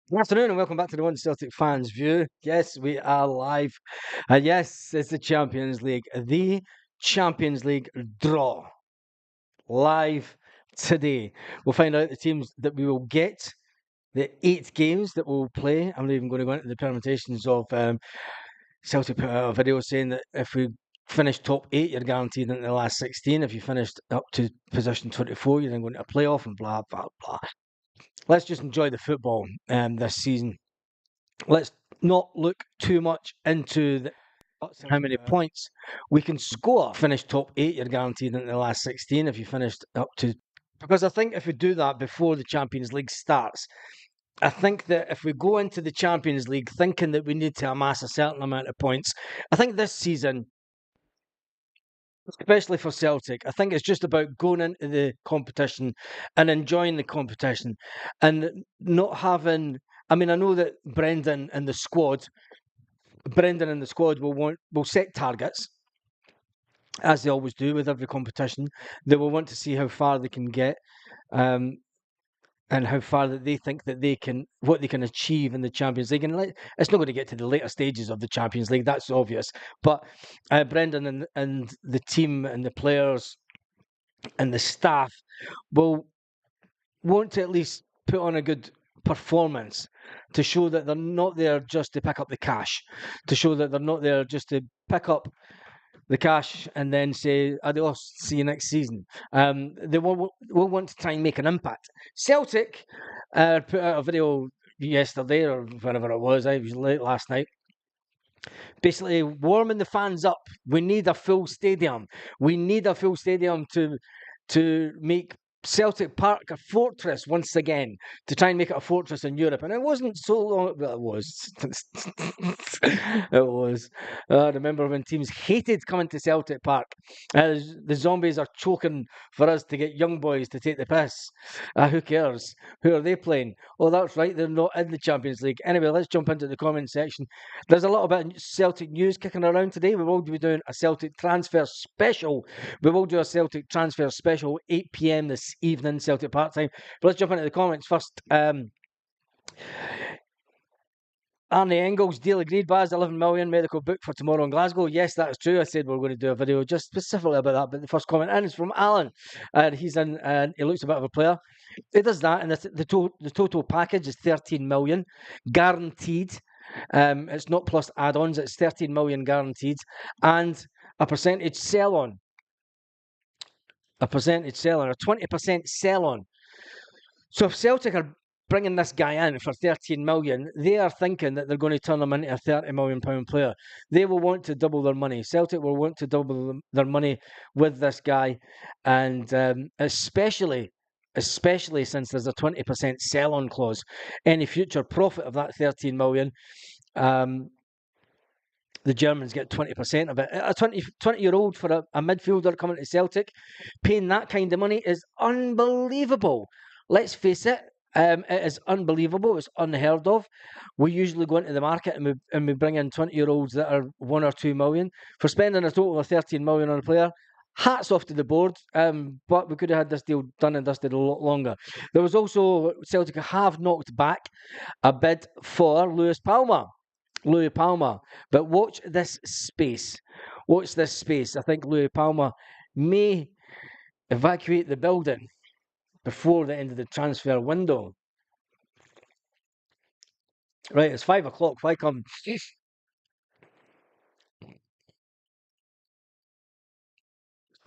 Good afternoon and welcome back to the One Celtic Fans View. Yes, we are live. And yes, it's the Champions League. The Champions League draw. Live today. We'll find out the teams that we will get, the 8 games that we'll play. I'm not even going to go into the permutations of Celtic put out a video saying that if we finish top 8, you're guaranteed into the last 16. If you finished up to position 24, you're then going to a playoff and blah, blah, blah. Let's just enjoy the football this season. Let's not look too much into how many points we can score. Finish top 8, you're guaranteed into the last 16 if you finished up to. Because I think if we do that before the Champions League starts, I think that if we go into the Champions League thinking that we need to amass a certain amount of points, I think this season, especially for Celtic, I think it's just about going into the competition and enjoying the competition and not having. I mean, I know that Brendan and the squad will set targets, as they always do with every competition. They will want to see how far they can get, um, and how far that they think that what they can achieve in the Champions League. And it's not going to get to the later stages of the Champions League, that's obvious. But Brendan and the team and the players and the staff will want to at least put on a good performance to show that they're not there just to pick up the cash, to show that they're not there just to pick up the cash and then say adios, see you next season. They will want to try and make an impact. Celtic put out a video yesterday or whenever it was. I was late last night. Basically, warming the fans up. We need a full stadium. We need a full stadium to make Celtic Park a fortress once again, to try and make it a fortress in Europe. And it wasn't so long. Well, it was. It was. I remember when teams hated coming to Celtic Park. The zombies are choking for us to get young boys to take the piss. Who cares? Who are they playing? Oh, that's right. They're not in the Champions League. Anyway, let's jump into the comment section. There's a little bit of Celtic news kicking around today. We will be doing a Celtic transfer special. We will do a Celtic transfer special 8 p.m. this evening, Celtic Park time. But let's jump into the comments first. Arnie Engels, deal agreed, Baz, 11 million, medical book for tomorrow in Glasgow. Yes, that is true. I said we are going to do a video just specifically about that. But the first comment in is from Alan. And he's in, and he looks a bit of a player. It does that, and the total package is 13 million, guaranteed. It's not plus add-ons, it's 13 million guaranteed, and a percentage sell-on. A 20% sell-on. So if Celtic are bringing this guy in for 13 million, they are thinking that they're going to turn him into a 30 million pound player. They will want to double their money. Celtic will want to double their money with this guy, and especially since there's a 20% sell-on clause. Any future profit of that 13 million, the Germans get 20% of it. A 20-year-old for a midfielder coming to Celtic, paying that kind of money is unbelievable. Let's face it, it is unbelievable. It's unheard of. We usually go into the market and we bring in 20-year-olds that are 1 or 2 million. For spending a total of 13 million on a player, hats off to the board, but we could have had this deal done and dusted a lot longer. There was also, Celtic have knocked back a bid for Louis Palmer. But watch this space. Watch this space. I think Louis Palmer may evacuate the building before the end of the transfer window. Right, it's 5 o'clock. Why come? It's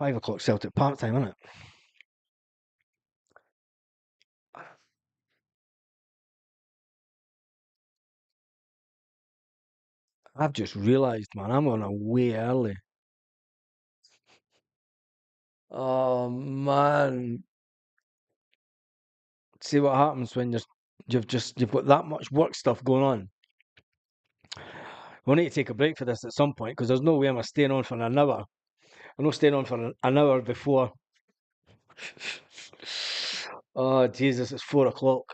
5 o'clock Celtic Park time, isn't it? I've just realised, man, I'm on a way early. Oh man. See what happens when you've got that much work stuff going on. We'll need to take a break for this at some point because there's no way I'm staying on for an hour. I'm not staying on for an hour before. Oh Jesus, it's 4 o'clock.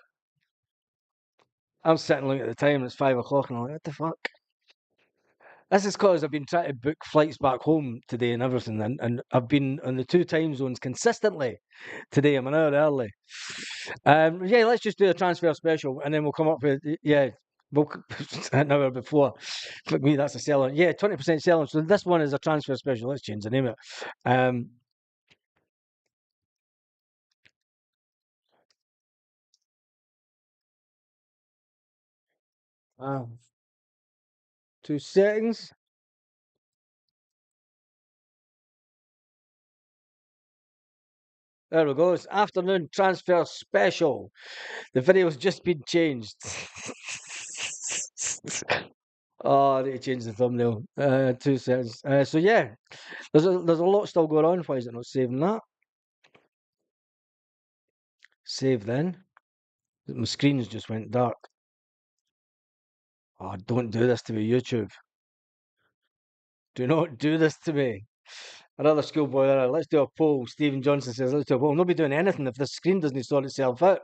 I'm sitting looking at the time, it's 5 o'clock, and I'm like, what the fuck? This is because I've been trying to book flights back home today and everything, and I've been on the two time zones consistently. Today I'm an hour early. Yeah, let's just do a transfer special, and then we'll come up with yeah. We'll, an hour before. Fuck me, that's a sell-on. Yeah, 20% sell-on. So this one is a transfer special. Let's change the name of it. 2 seconds. There we go. It's afternoon transfer special. The video's just been changed. Oh, I need to change the thumbnail. 2 seconds. So yeah, there's a lot still going on. Why is it not saving that? Save then. My screen's just went dark. Oh, don't do this to me, YouTube. Do not do this to me. Another schoolboy error. Let's do a poll. Stephen Johnson says, let's do a poll. Nobody doing anything if the screen doesn't sort itself out.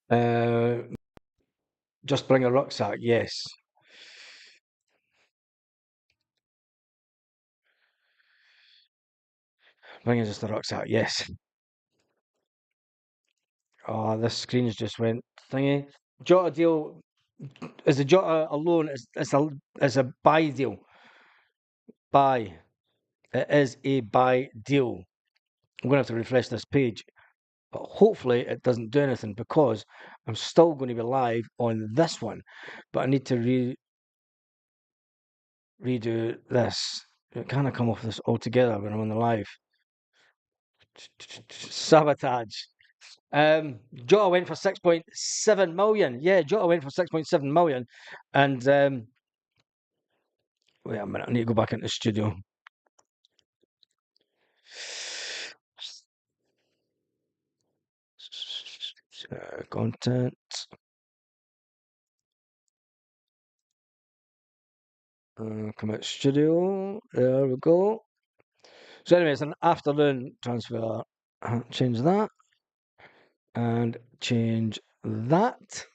Uh, just bring a rucksack. Yes. Bring just a rucksack. Yes. Oh, this screen's just went thingy. Jota deal is the Jota alone. It's a buy deal. Buy. It is a buy deal. I'm gonna have to refresh this page. But hopefully it doesn't do anything because I'm still going to be live on this one. But I need to redo this. It kind of come off this altogether when I'm on the live. Sabotage. Jota went for 6.7 million. Yeah, Jota went for 6.7 million. And wait a minute, I need to go back into the studio. Content. Come out studio. There we go. So anyway, it's an afternoon transfer. Change that. And change that.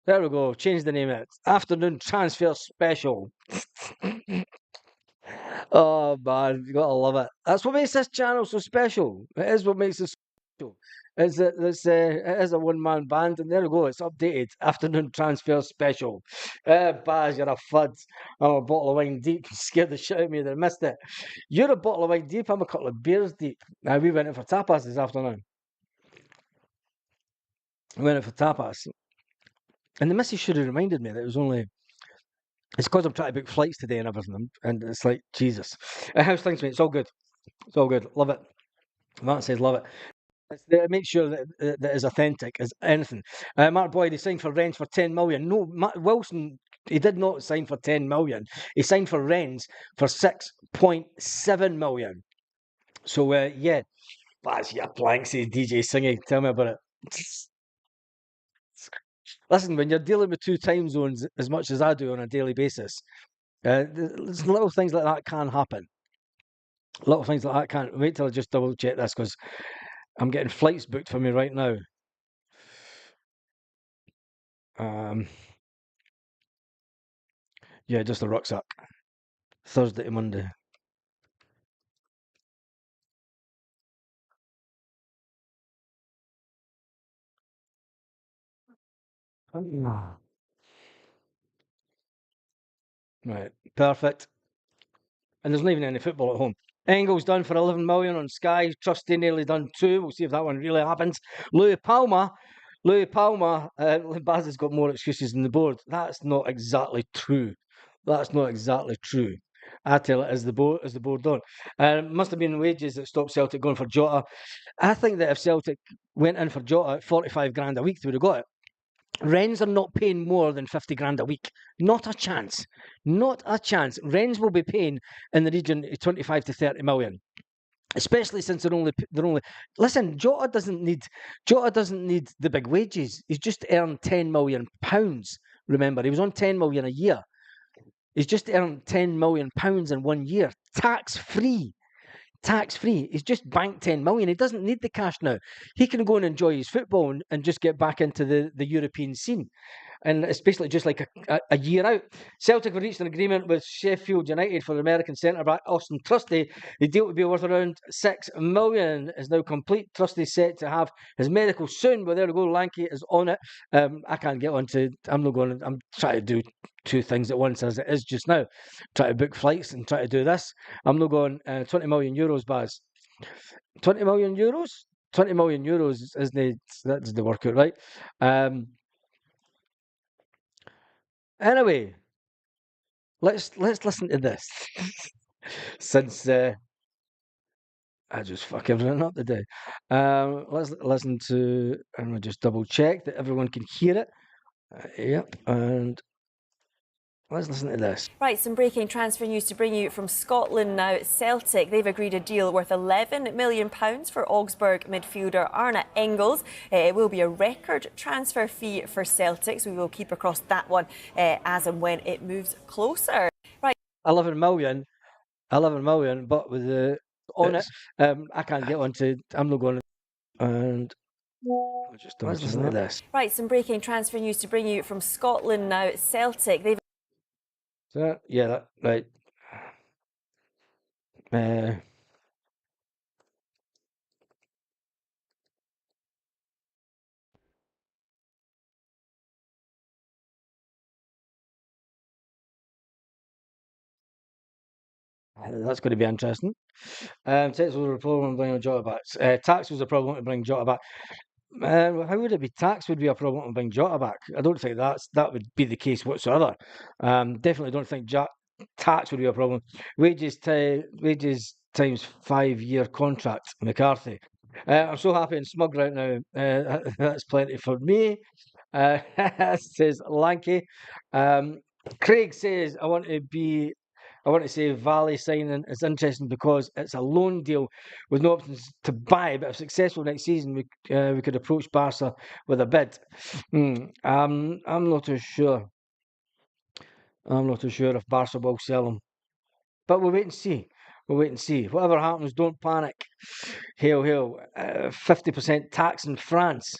There we go. Change the name of it. Afternoon transfer special. Oh man, you gotta love it. That's what makes this channel so special. It is what makes it special. Is that it is a one-man band, and there we go. It's updated. Afternoon transfer special. Baz, you're a fud. I'm a bottle of wine deep. You scared the shit out of me that I missed it. You're a bottle of wine deep. I'm a couple of beers deep. We went in for tapas this afternoon. We went in for tapas. And the missus should have reminded me that it was only. It's because I'm trying to book flights today and everything, and it's like Jesus. How's things, mate? It's all good. It's all good. Love it. Matt says love it. Make sure that is authentic as anything. Mark Boyd, he signed for Rennes for 10 million. No, Matt Wilson, he did not sign for 10 million. He signed for Rennes for 6.7 million. So yeah, that's your blank. Says DJ singing. Tell me about it. Listen, when you're dealing with two time zones as much as I do on a daily basis, little things like that can happen. Little things like that can. Wait till I just double check this because I'm getting flights booked for me right now. Yeah, just a rucksack. Thursday to Monday. Right, perfect. And there's not even any football at home. Engels done for 11 million on Sky. Trusty nearly done 2. We'll see if that one really happens. Louis Palmer. Baz has got more excuses than the board. That's not exactly true. That's not exactly true. I tell it as the board don't. It must have been wages that stopped Celtic going for Jota. I think that if Celtic went in for Jota at 45 grand a week, they would have got it. Rennes are not paying more than 50 grand a week. Not a chance. Not a chance. Rennes will be paying in the region of 25 to 30 million. Especially since they're only listen, Jota doesn't need the big wages. He's just earned £10 million. Remember, he was on 10 million a year. He's just earned £10 million in 1 year. Tax free. tax-free. He's just banked 10 million. He doesn't need the cash now. He can go and enjoy his football and just get back into the European scene. And it's basically just like a year out. Celtic have reached an agreement with Sheffield United for the American centre-back Austin Trusty. The deal would be worth around $6 million. Is now complete. Trusty set to have his medical soon, but there we go. Lanky is on it. I can't get on to. I'm not going. I'm trying to do two things at once as it is just now. Try to book flights and try to do this. I'm not going. 20 million euros, Baz. 20 million euros. 20 million euros isn't that's the workout, right? Anyway, let's listen to this. Since I just fuck everything up today. Let's listen to, and we'll just double check that everyone can hear it. Yep, and let's listen to this. Right, some breaking transfer news to bring you from Scotland now. Celtic, they've agreed a deal worth £11 million for Augsburg midfielder Arne Engels. It will be a record transfer fee for Celtic, so we will keep across that one as and when it moves closer. Right. 11 million, but with the on it, I can't get on to, I'm not going to, and let's listen to this. Right, some breaking transfer news to bring you from Scotland now. Celtic, they've... So, yeah, right. That's going to be interesting. Tax was a problem to bring Jota back. Tax was a problem to bring Jota back. How would it be? Tax would be a problem to bring Jota back. I don't think that would be the case whatsoever. Definitely don't think tax would be a problem. Wages times 5-year contract, McCarthy. I'm so happy and smug right now. That's plenty for me. Says Lanky. Craig says, I want to say Valley signing is interesting because it's a loan deal with no options to buy, but if successful next season, we could approach Barca with a bid. I'm not too sure. I'm not too sure if Barca will sell him. But we'll wait and see. Whatever happens, don't panic. Hail, hail. 50% tax in France.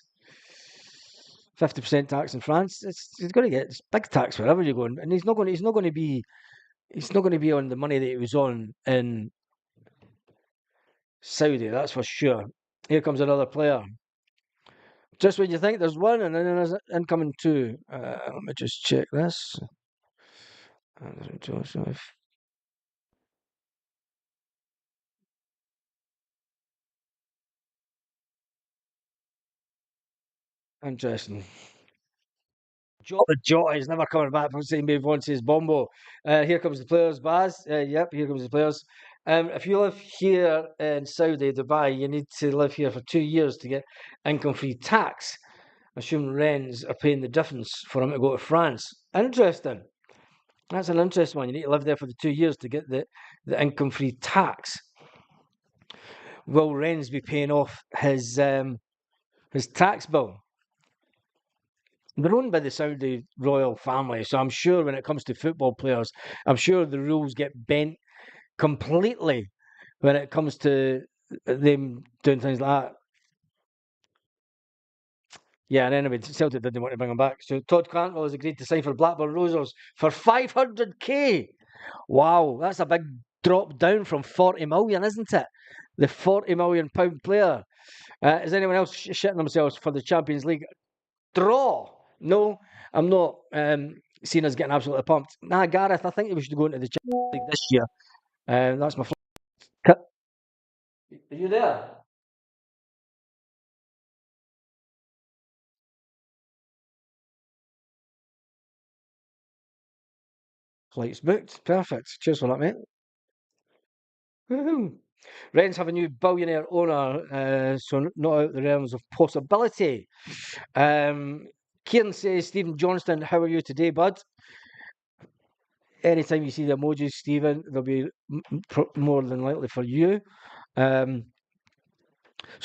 50% tax in France. He's going to get big tax wherever you're going, and he's not going to be on the money that he was on in Saudi. That's for sure. Here comes another player. Just when you think there's one, and then there's incoming two. Let me just check this. Joseph. Interesting. Jota is never coming back from St. Mave once his Bombo. Here comes the players, Baz. Yep, here comes the players. If you live here in Saudi, Dubai, you need to live here for 2 years to get income-free tax. Assume Rennes are paying the difference for him to go to France. Interesting. That's an interesting one. You need to live there for the 2 years to get the income-free tax. Will Rennes be paying off his tax bill? They're owned by the Saudi royal family, so I'm sure when it comes to football players, I'm sure the rules get bent completely when it comes to them doing things like that. Yeah, and anyway, Celtic didn't want to bring him back. So Todd Cantwell has agreed to sign for Blackburn Rovers for 500k. Wow, that's a big drop down from 40 million, isn't it? The 40 million pound player. Is anyone else shitting themselves for the Champions League draw? No, I'm not seeing us getting absolutely pumped. Nah, Gareth, I think we should go into the Champions League this year. That's my Are you there? Flights booked. Perfect. Cheers for that, mate. Woohoo. Rennes have a new billionaire owner, so not out the realms of possibility. Kieran says, Stephen Johnston, how are you today, bud? Anytime you see the emojis, Stephen, they'll be more than likely for you. So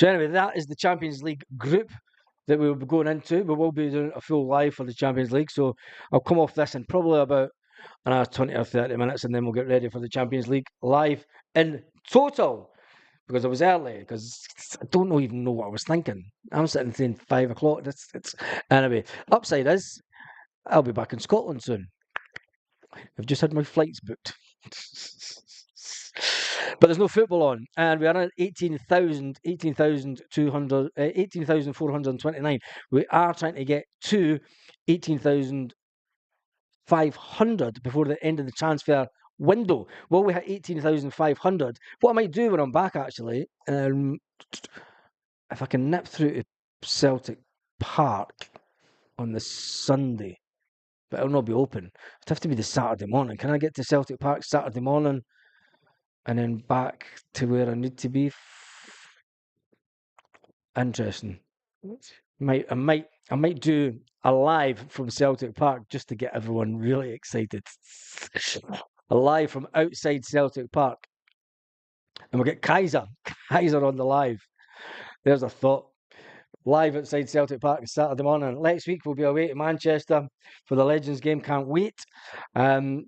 anyway, that is the Champions League group that we'll be going into. We will be doing a full live for the Champions League, so I'll come off this in probably about another 20 or 30 minutes, and then we'll get ready for the Champions League live in total. because I was early. Because I don't even know what I was thinking. I'm sitting saying 5 o'clock. It's anyway. Upside is I'll be back in Scotland soon. I've just had my flights booked. But there's no football on, and we are at 18,429. We are trying to get to 18,500 before the end of the transfer window. Well, we hit 18,500. What I might do when I'm back, actually, if I can nip through to Celtic Park on the Sunday, but it'll not be open. It'd have to be the Saturday morning. Can I get to Celtic Park Saturday morning and then back to where I need to be? Interesting. I might do a live from Celtic Park just to get everyone really excited. A live from outside Celtic Park, and we'll get Kaiser on the live. There's a thought. Live outside Celtic Park on Saturday morning. Next week we'll be away to Manchester for the Legends game. Can't wait. I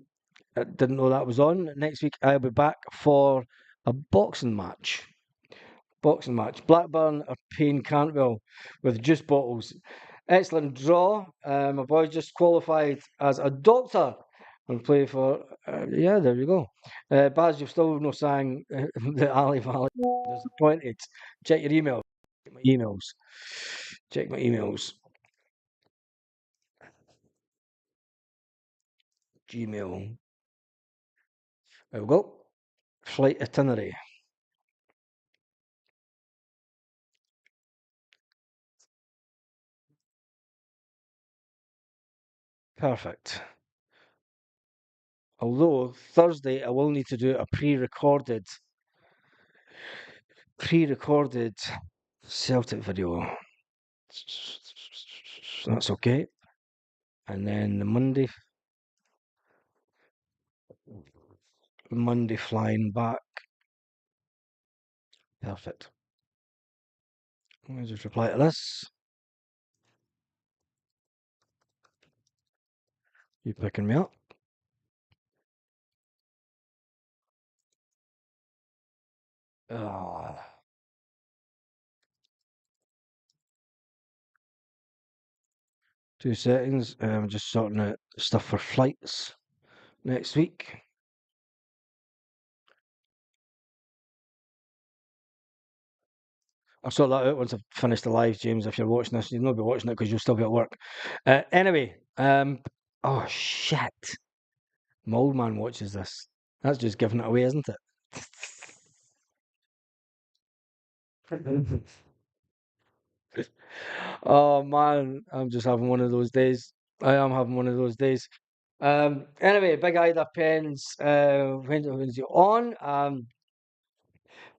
didn't know that was on. Next week I'll be back for a boxing match. Blackburn are paying Cantwell with juice bottles. Excellent draw. My boy just qualified as a doctor and play for. Yeah, there you go. Baz, you've still no sang the Ali Valley. Disappointed. Check your email. Check my emails. Check my emails. Gmail. There we go. Flight itinerary. Perfect. Although Thursday I will need to do a pre-recorded Celtic video. That's okay. And then the Monday flying back. Perfect. Let me just reply to this. You picking me up? Ah. 2 seconds. I'm just sorting out stuff for flights next week. I'll sort that out once I've finished the live, James. If you're watching this, you'll not be watching it because you'll still be at work. Anyway, oh shit. My old man watches this. That's just giving it away, isn't it? Oh man, I'm just having one of those days. I am having one of those days. Anyway, Big Ida Pens, when's he on?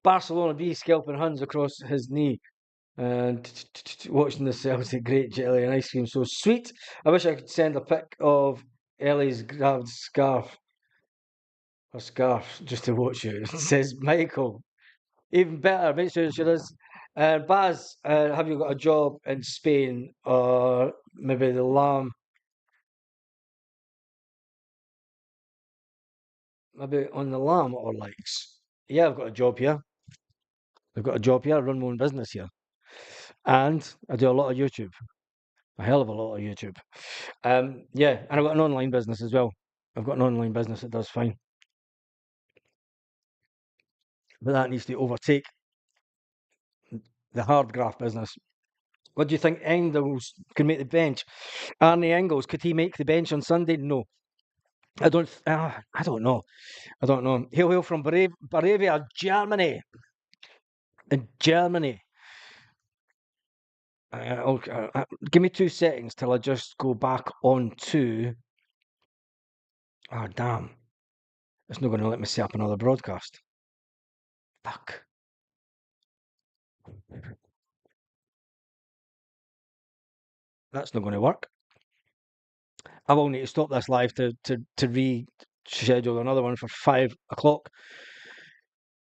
Barcelona B scalping Huns across his knee. And watching the Celtic great jelly and ice cream so sweet. I wish I could send a pic of Ellie's grabbed scarf just to watch it. It says Michael. Even better, make sure she does. Baz, have you got a job in Spain or maybe the Lamb? Maybe on the Lamb or likes. Yeah, I've got a job here. I've got a job here. I run my own business here. And I do a lot of YouTube. A hell of a lot of YouTube. Yeah, and I've got an online business as well. I've got an online business that does fine. But that needs to overtake the hard graft business. What do you think Engels can make the bench? Arnie Engels, could he make the bench on Sunday? No. I don't. I don't know. I don't know. Hail from Bavaria, Germany. In Germany. Okay, give me 2 seconds till I just go back on to. Ah, damn. It's not going to let me set up another broadcast. Fuck. That's not going to work. I will need to stop this live to reschedule another one for 5 o'clock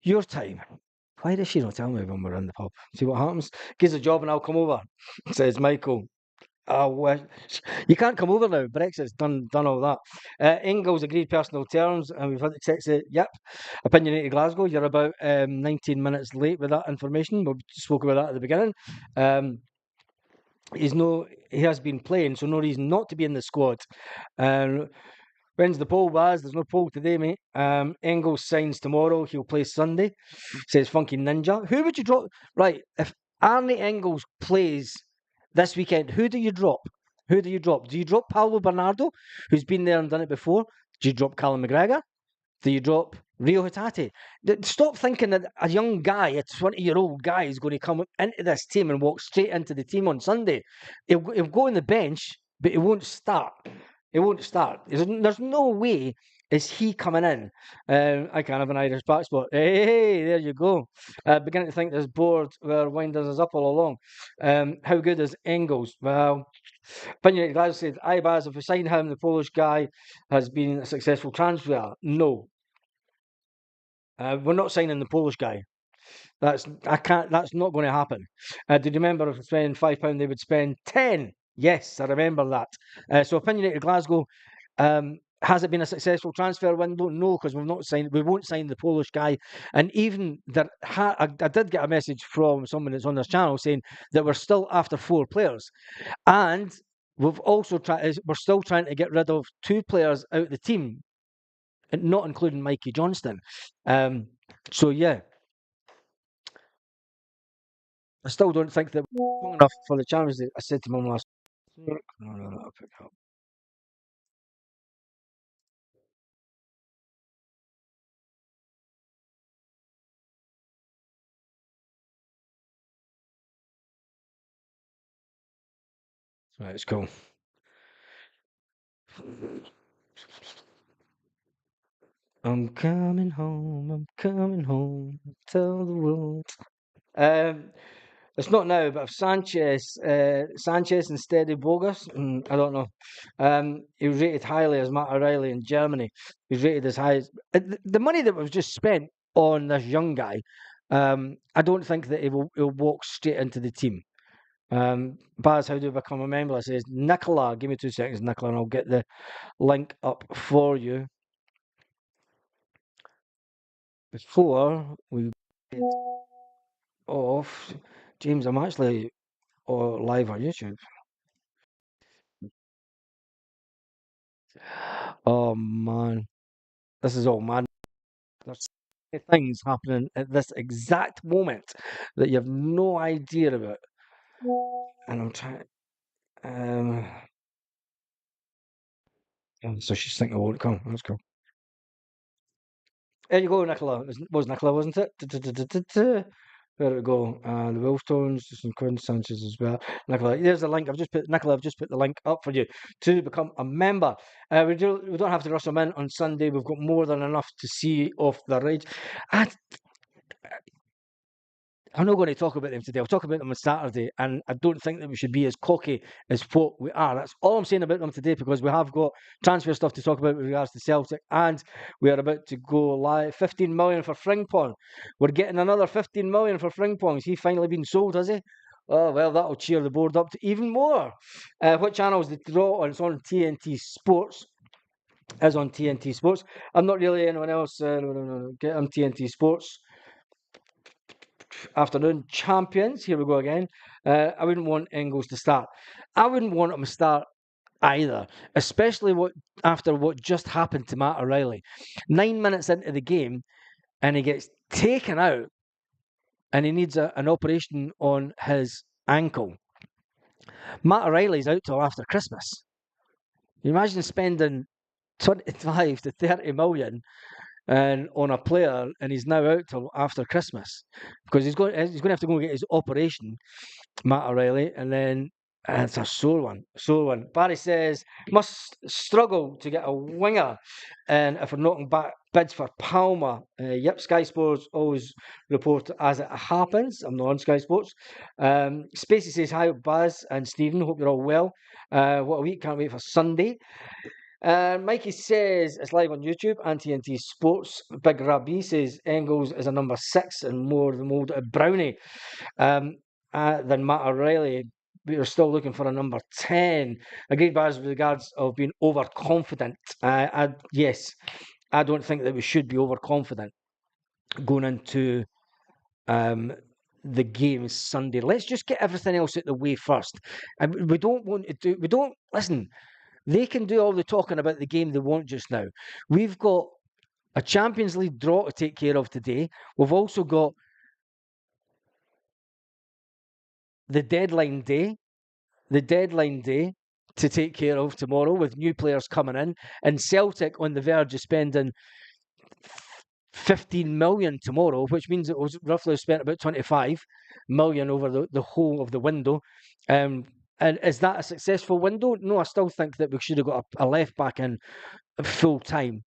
your time. Why does she not tell me when we're in the pub? See what happens? Gives a job and I'll come over, says Michael. wish. You can't come over now. Brexit's done all that. Ingles agreed personal terms, and we've had to text it. Yep. Opinionated Glasgow, you're about 19 minutes late with that information. We spoke about that at the beginning. He has been playing, so no reason not to be in the squad. When's the poll, Baz? There's no poll today, mate. Engels signs tomorrow. He'll play Sunday. Says Funky Ninja. Who would you drop? Right, if Arnie Engels plays this weekend, who do you drop? Who do you drop? Do you drop Paulo Bernardo, who's been there and done it before? Do you drop Callum McGregor? Do you drop Rio Hatate? Stop thinking that a young guy, a 20-year-old guy, is going to come into this team and walk straight into the team on Sunday. He'll go on the bench, but he won't start. He won't start. There's no way is he coming in. I can't have an Irish back spot. Hey, there you go. Beginning to think this board were winding us up all along. How good is Engels? Well, Opinionated Glasgow said, Ibaz, if we sign him, the Polish guy has been a successful transfer. No. We're not signing the Polish guy. That's not going to happen. Did you remember if we spend £5, they would spend 10? Yes, I remember that. So Opinionated Glasgow, has it been a successful transfer window? No, because we won't sign the Polish guy. And even that, I did get a message from someone that's on this channel saying that we're still after 4 players, and we're still trying to get rid of 2 players out of the team, and not including Mikey Johnston. So yeah. I still don't think that we're strong enough for the challenge that I said to Mum last. No, I'll pick it up. Right, it's cool. I'm coming home, tell the world. It's not now, but if Sanchez instead of Bogus, I don't know. He was rated highly as Matt O'Reilly in Germany. He was rated as high as the money that was just spent on this young guy. I don't think that he'll walk straight into the team. Baz, how do I become a member? It says Nicola. Give me 2 seconds, Nicola, and I'll get the link up for you. Before we get off, James, I'm actually live on YouTube. Oh man, this is all mad. There's so many things happening at this exact moment that you have no idea about. And I'm trying. So she's thinking I won't come. That's cool. There you go, Nicola. It was Nicola, wasn't it? There we go. The Wolf Tones, and Quinn Sanchez as well. Nicola, there's the link. I've just put the link up for you to become a member. We don't have to rush them in on Sunday. We've got more than enough to see off the ride. I'm not going to talk about them today. I'll talk about them on Saturday, and I don't think that we should be as cocky as what we are. That's all I'm saying about them today, because we have got transfer stuff to talk about with regards to Celtic, and we are about to go live. 15 million for Frimpong. We're getting another 15 million for Frimpong. Has he finally been sold, has he? Oh, well, that'll cheer the board up to even more. What channel is the draw on? It's on TNT Sports. Is on TNT Sports. I'm not really anyone else. No. I'm TNT Sports. Afternoon champions. Here we go again. I wouldn't want Engels to start. I wouldn't want him to start either, especially after what just happened to Matt O'Reilly. 9 minutes into the game, and he gets taken out, and he needs an operation on his ankle. Matt O'Reilly's out till after Christmas. You imagine spending 25 to 30 million and on a player, and he's now out till after Christmas because he's going to have to go and get his operation, Matt O'Reilly, and then it's a sore one. Barry says must struggle to get a winger, and if we're knocking back bids for Palmer, yep, Sky Sports always report as it happens. I'm not on Sky Sports. Spacey says hi, Baz and Stephen. Hope you're all well. What a week! Can't wait for Sunday. Mikey says it's live on YouTube and TNT Sports. Big Rabbi says Engels is a number 6 and more the mould of Brownie than Matt O'Reilly. we are still looking for a number 10. Agreed, Baz, with regards of being overconfident. Yes, I don't think that we should be overconfident going into the game Sunday. Let's just get everything else out the way first. And we don't want to do. We don't listen. They can do all the talking about the game they want just now. We've got a Champions League draw to take care of today. We've also got the deadline day to take care of tomorrow with new players coming in, and Celtic on the verge of spending 15 million tomorrow, which means it was roughly spent about 25 million over the whole of the window. And is that a successful window? No, I still think that we should have got a left back in full time.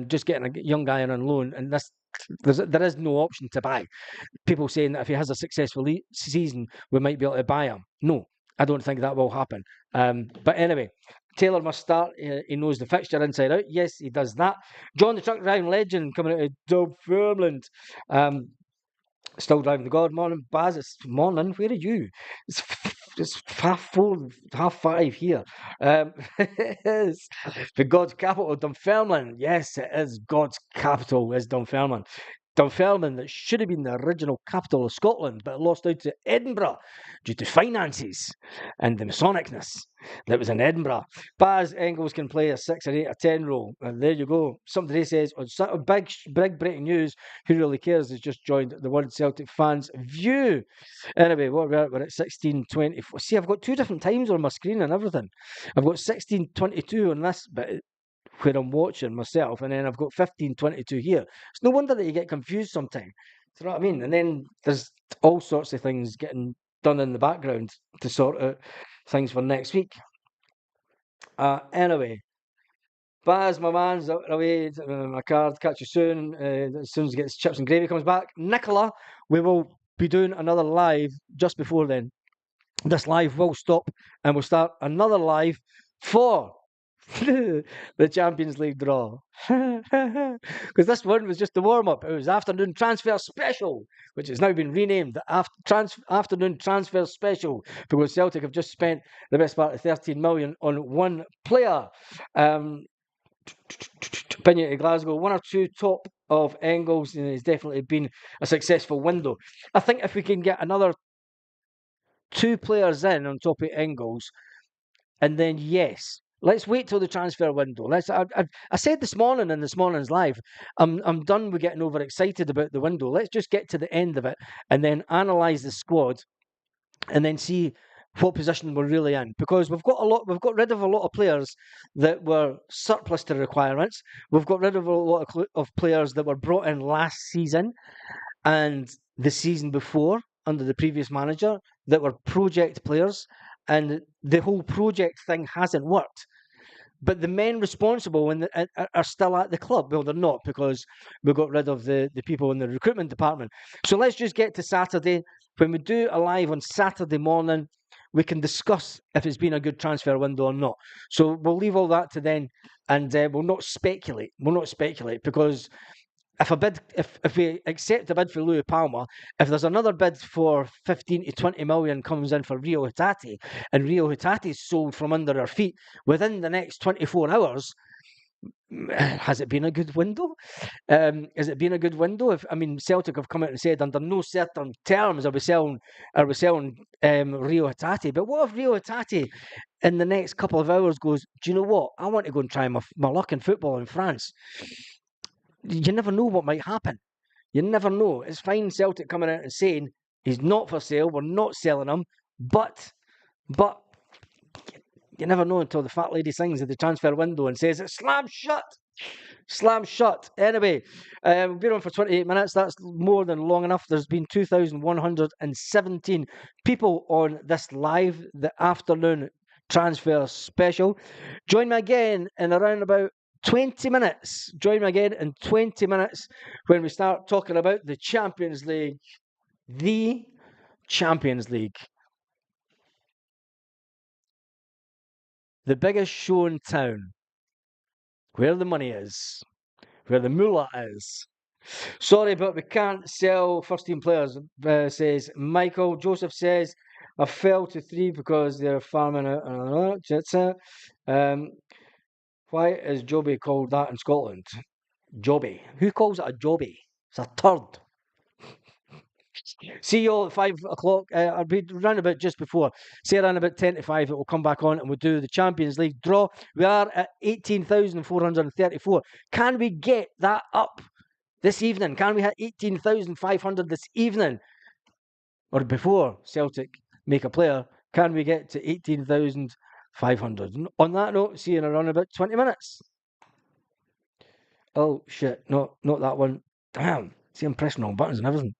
Just getting a young guy on loan, and there is no option to buy. People saying that if he has a successful season, we might be able to buy him. No, I don't think that will happen. But anyway, Taylor must start. He knows the fixture inside out. Yes, he does that. John the Truck Driving Legend coming out of Dunfermline. Still driving the God. Morning, Baz. It's morning. Where are you? It's 4:30, 5:30 here. It's the God's capital, Dunfermline. Yes, it is God's capital, is Dunfermline. Dunfermline, that should have been the original capital of Scotland, but lost out to Edinburgh due to finances and the Masonicness that was in Edinburgh. Baz Engels can play a 6 or 8 or 10 role, and there you go. Somebody says on big breaking news, who really cares, has just joined the World Celtic Fans View. Anyway, we're at 16:24. See, I've got two different times on my screen and everything. I've got 16:22 on this bit where I'm watching myself, and then I've got 15:22 here. It's no wonder that you get confused sometimes. Do you know what I mean? And then there's all sorts of things getting done in the background to sort out things for next week. Anyway, Baz, my man's away. My card. Catch you soon. As soon as he gets chips and gravy comes back. Nicola, we will be doing another live just before then. This live will stop, and we'll start another live for the Champions League draw. Because this one was just the warm-up. It was afternoon transfer special, which has now been renamed the afternoon transfer special, because Celtic have just spent the best part of 13 million on one player. Opinion to Glasgow, one or two top of Engels, and it's definitely been a successful window. I think if we can get another 2 players in on top of Engels, and then yes, let's wait till the transfer window. I said this morning in this morning's live, I'm done with getting overexcited about the window. Let's just get to the end of it and then analyse the squad, and then see what position we're really in. Because we've got rid of a lot of players that were surplus to requirements. We've got rid of a lot of players that were brought in last season and the season before under the previous manager that were project players, and the whole project thing hasn't worked. But the men responsible are still at the club. Well, they're not, because we got rid of the people in the recruitment department. So let's just get to Saturday. When we do a live on Saturday morning, we can discuss if it's been a good transfer window or not. So we'll leave all that to then, and we'll not speculate. We'll not speculate, because if we accept a bid for Louis Palmer, if there's another bid for 15 to 20 million comes in for Rio Hatate, and Rio Hatate is sold from under our feet within the next 24 hours, has it been a good window? Has it been a good window? Celtic have come out and said under no certain terms are we selling Rio Hatate. But what if Rio Hatate in the next couple of hours goes, do you know what? I want to go and try my luck in football in France. You never know what might happen. You never know. It's fine Celtic coming out and saying he's not for sale, we're not selling him, but you never know until the fat lady sings at the transfer window and says it's slam shut. Slam shut. Anyway, we've been on for 28 minutes. That's more than long enough. There's been 2,117 people on this live, the afternoon transfer special. Join me again in around about 20 minutes. Join me again in 20 minutes when we start talking about the Champions League. The Champions League. The biggest show in town. Where the money is. Where the moolah is. Sorry, but we can't sell first-team players, says Michael. Joseph says, I fell to 3 because they're farming out. Why is Joby called that in Scotland? Jobby. Who calls it a jobby? It's a turd. See you all at 5 o'clock. I'll be round about just before. Say around about 10 to 5, it will come back on and we'll do the Champions League draw. We are at 18,434. Can we get that up this evening? Can we hit 18,500 this evening? Or before Celtic make a player, can we get to 18,500? On that note, see you in around about 20 minutes. Oh, shit. No, not that one. Damn. See, I'm pressing all buttons and everything.